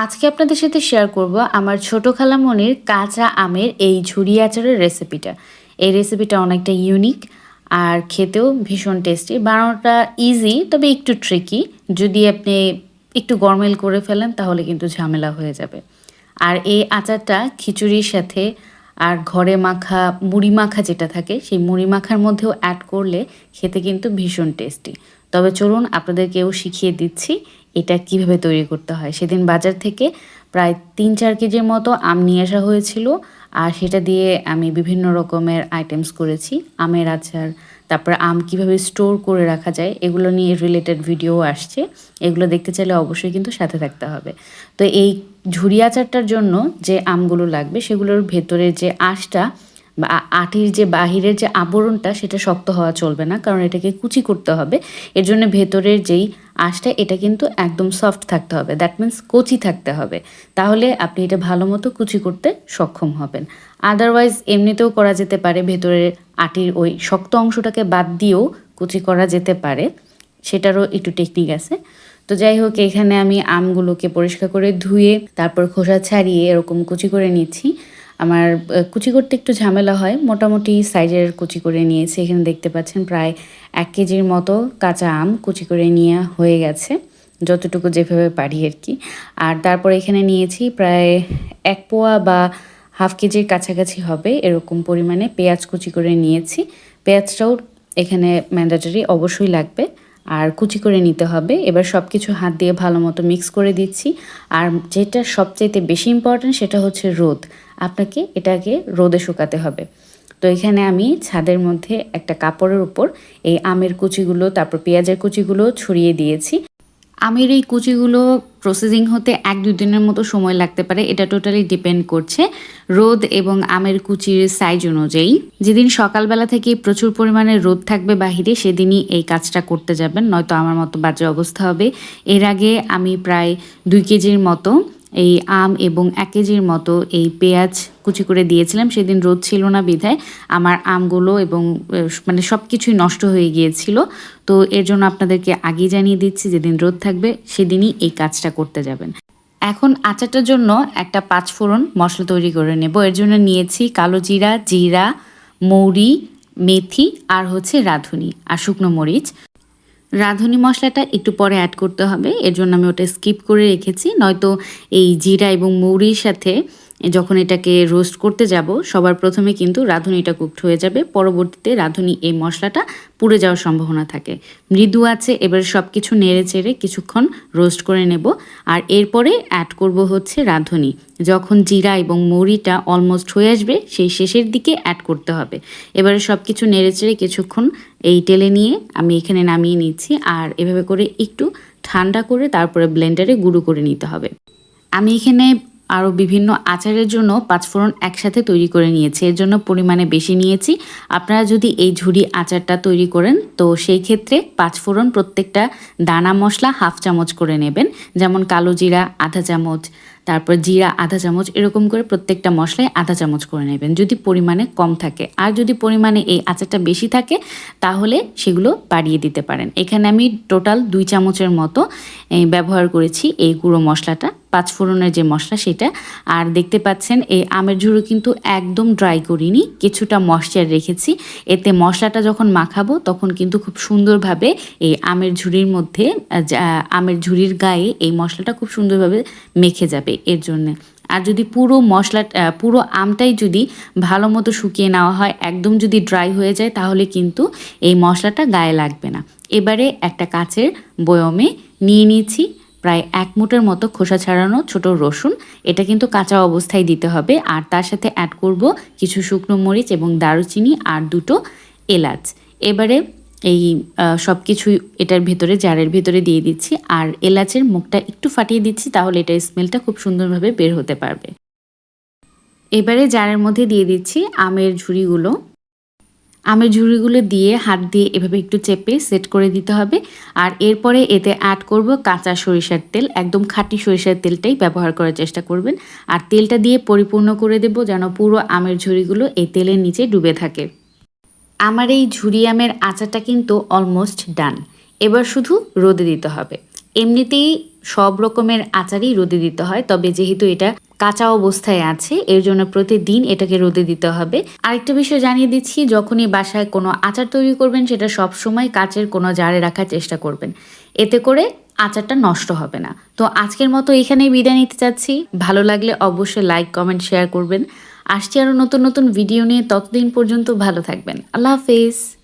আজকে আপনাদের সাথে শেয়ার করব আমার ছোট খালামণির কাঁচা আমের এই ঝুরি আচারের রেসিপিটা। এই রেসিপিটা অনেকটা ইউনিক আর খেতেও ভীষণ টেস্টি। বানানোটা ইজি তবে একটু ট্রিকি। যদি আপনি একটু গরমেল করে ফেলেন তাহলে কিন্তু ঝামেলা হয়ে যাবে। আর এই আচারটা খিচুড়ির সাথে আর ঘরে মাখা মুড়ি মাখা যেটা থাকে সেই মুড়ি মাখার মধ্যেও অ্যাড করলে খেতে কিন্তু ভীষণ টেস্টি। তবে চলুন আপনাদেরকেও শিখিয়ে দিচ্ছি এটা কিভাবে তৈরি করতে হয়। সেদিন বাজার থেকে প্রায় ৩-৪ কেজির মতো আম নিয়ে আসা হয়েছিল। আর সেটা দিয়ে আমি বিভিন্ন রকমের আইটেমস করেছি। আমের আচার, তারপর আম কিভাবে স্টোর করে রাখা যায় এগুলো নিয়ে রিলেটেড ভিডিও আসছে। এগুলো দেখতে চাইলে অবশ্যই কিন্তু সাথে থাকতে হবে। তো এই ঝুরি আচারটার জন্য যে আমগুলো লাগবে সেগুলোর ভেতরের যে আঁশটা বা আটির যে বাহিরের যে আবরণটা সেটা শক্ত হওয়া চলবে না, কারণ এটাকে কুচি করতে হবে। এর জন্য ভেতরের যেই আঁশটা এটা কিন্তু একদম সফট থাকতে হবে, দ্যাট মিন্স কচি থাকতে হবে। তাহলে আপনি এটা ভালো মতো কুচি করতে সক্ষম হবেন। আদারওয়াইজ এমনিতেও করা যেতে পারে, ভেতরের আটির ওই শক্ত অংশটাকে বাদ দিয়েও কুচি করা যেতে পারে, সেটারও একটু টেকনিক আছে। তো যাই হোক, এখানে আমি আমগুলোকে পরিষ্কার করে ধুয়ে তারপর খোসা ছাড়িয়ে এরকম কুচি করে নিচ্ছি। আমার কুচি করতে একটু ঝামেলা হয়, মোটামুটি সাইজের কুচি করে নিয়েছি। এখানে দেখতে পাচ্ছেন প্রায় ১ কেজির মতো কাঁচা আম কুচি করে নেওয়া হয়ে গেছে, যতটুকু যেভাবে পারি আর কি। আর তারপর এখানে নিয়েছি প্রায় ১ পোয়া বা হাফ কেজির কাছাকাছি হবে এরকম পরিমাণে পেঁয়াজ কুচি করে নিয়েছি। পেঁয়াজটাও এখানে ম্যান্ডেটরি অবশ্যই লাগবে আর কুচি করে নিতে হবে। এবার সব কিছু হাত দিয়ে ভালো মতো মিক্স করে দিচ্ছি। আর যেটা সবচাইতে বেশি ইম্পর্ট্যান্ট সেটা হচ্ছে রোদ। আপনাকে এটাকে রোদে শুকাতে হবে। তো এখানে আমি ছাদের মধ্যে একটা কাপড়ের উপর এই আমের কুচিগুলো তারপর পেঁয়াজের কুচিগুলো ছড়িয়ে দিয়েছি। আমের এই কুচিগুলো প্রসেসিং হতে ১-২ দিনের মতো সময় লাগতে পারে, এটা টোটালি ডিপেন্ড করছে রোদ এবং আমের কুচির সাইজ অনুযায়ী। যেদিন সকালবেলা থেকে প্রচুর পরিমাণে রোদ থাকবে বাহিরে সেদিনই এই কাজটা করতে যাবেন, নয়তো আমার মতো বাজে অবস্থা হবে। এর আগে আমি প্রায় ২ কেজির মতো এই আম এবং ১ কেজির মতো এই পেঁয়াজ কুচি করে দিয়েছিলাম। সেদিন রোদ ছিল না বিধায় আমার আমগুলো এবং মানে সব কিছুই নষ্ট হয়ে গিয়েছিল। তো এর জন্য আপনাদেরকে আগেই জানিয়ে দিচ্ছি, যেদিন রোদ থাকবে সেদিনই এই কাজটা করতে যাবেন। এখন আচারটার জন্য একটা ৫ ফোড়ন মশলা তৈরি করে নেব। এর জন্য নিয়েছি কালো জিরা, জিরা, মৌরি, মেথি আর হচ্ছে রাঁধুনি আর শুকনো মরিচ। রাঁধুনি মশলাটা একটু পরে অ্যাড করতে হবে, এর জন্য আমি ওটা স্কিপ করে রেখেছি। নয়তো এই জিরা এবং মৌরির সাথে যখন এটাকে রোস্ট করতে যাব সবার প্রথমে কিন্তু রাঁধুনিটা কুকড হয়ে যাবে, পরবর্তীতে রাঁধুনি এই মশলাটা পুড়ে যাওয়ার সম্ভাবনা থাকে। মৃদু আছে এবার সব কিছু নেড়ে চেড়ে কিছুক্ষণ রোস্ট করে নেব। আর এরপরে অ্যাড করব হচ্ছে রাঁধুনি। যখন জিরা এবং মৌরিটা অলমোস্ট হয়ে আসবে সেই শেষের দিকে অ্যাড করতে হবে। এবারে সব কিছু নেড়ে চেড়ে কিছুক্ষণ এই টেলে নিয়ে আমি এখানে নামিয়ে নিচ্ছি। আর এভাবে করে একটু ঠান্ডা করে তারপরে ব্লেন্ডারে গুঁড়ো করে নিতে হবে। আমি এখানে আরও বিভিন্ন আচারের জন্য ৫ ফোড়ন একসাথে তৈরি করে নিয়েছি, এর জন্য পরিমাণে বেশি নিয়েছি। আপনারা যদি এই ঝুরি আচারটা তৈরি করেন তো সেই ক্ষেত্রে ৫ ফোড়ন প্রত্যেকটা দানা মশলা হাফ চামচ করে নেবেন। যেমন কালো জিরা আধা চামচ, তারপর জিরা আধা চামচ, এরকম করে প্রত্যেকটা মশলায় আধা চামচ করে নেবেন যদি পরিমাণে কম থাকে। আর যদি পরিমাণে এই আচারটা বেশি থাকে তাহলে সেগুলো বাড়িয়ে দিতে পারেন। এখানে আমি টোটাল ২ চামচের মতো ব্যবহার করেছি এই গুঁড়ো মশলাটা, ৫ ফোড়নের যে মশলা সেটা। আর দেখতে পাচ্ছেন এই আমের ঝুড়ি কিন্তু একদম ড্রাই করিনি, কিছুটা ময়েশ্চার রেখেছি। এতে মশলাটা যখন মাখাবো তখন কিন্তু খুব সুন্দরভাবে এই আমের ঝুড়ির মধ্যে আমের ঝুড়ির গায়ে এই মশলাটা খুব সুন্দরভাবে মেখে যাবে এর জন্যে। আর যদি পুরো আমটাই যদি ভালো মতো শুকিয়ে নেওয়া হয়, একদম যদি ড্রাই হয়ে যায় তাহলে কিন্তু এই মশলাটা গায়ে লাগবে না। এবারে একটা কাচের বয়মে নিয়ে নিয়েছি প্রায় ১ মুঠের মতো খোসা ছাড়ানো ছোট রসুন। এটা কিন্তু কাঁচা অবস্থায় দিতে হবে। আর তার সাথে অ্যাড করব কিছু শুকনো মরিচ এবং দারুচিনি আর ২টো এলাচ। এবারে এই সব কিছুই এটার ভেতরে জারের ভেতরে দিয়ে দিচ্ছি। আর এলাচের মুখটা একটু ফাটিয়ে দিচ্ছি, তাহলে এটার স্মেলটা খুব সুন্দরভাবে বের হতে পারবে। এবারে জারের মধ্যে দিয়ে দিচ্ছি আমের ঝুড়িগুলো। আমের ঝুড়িগুলো দিয়ে হাত দিয়ে এভাবে একটু চেপে সেট করে দিতে হবে। আর এরপরে এতে অ্যাড করব কাঁচা সরিষার তেল, একদম খাঁটি সরিষার তেলটাই ব্যবহার করার চেষ্টা করবেন। আর তেলটা দিয়ে পরিপূর্ণ করে দেব যেন পুরো আমের ঝুড়িগুলো এই তেলের নিচে ডুবে থাকে। আমার এই ঝুরি আমের আচারটা কিন্তু অলমোস্ট ডান। এবার শুধু রোদে দিতে হবে। এমনিতেই সব রকমের আচারই রোদে দিতে হয়, তবে যেহেতু এটা কাঁচা অবস্থায় আছে এর জন্য প্রতিদিন এটাকে রোদে দিতে হবে। আরেকটা বিষয় জানিয়ে দিচ্ছি, যখনই বাসায় কোনো আচার তৈরি করবেন সেটা সবসময় কাচের কোনো জারে রাখার চেষ্টা করবেন, এতে করে আচারটা নষ্ট হবে না। তো আজকের মতো এখানেই বিদায় নিতে চাচ্ছি। ভালো লাগলে অবশ্যই লাইক কমেন্ট শেয়ার করবেন। আসছি আরও নতুন নতুন ভিডিও নিয়ে, ততদিন পর্যন্ত ভালো থাকবেন। আল্লাহ হাফেজ।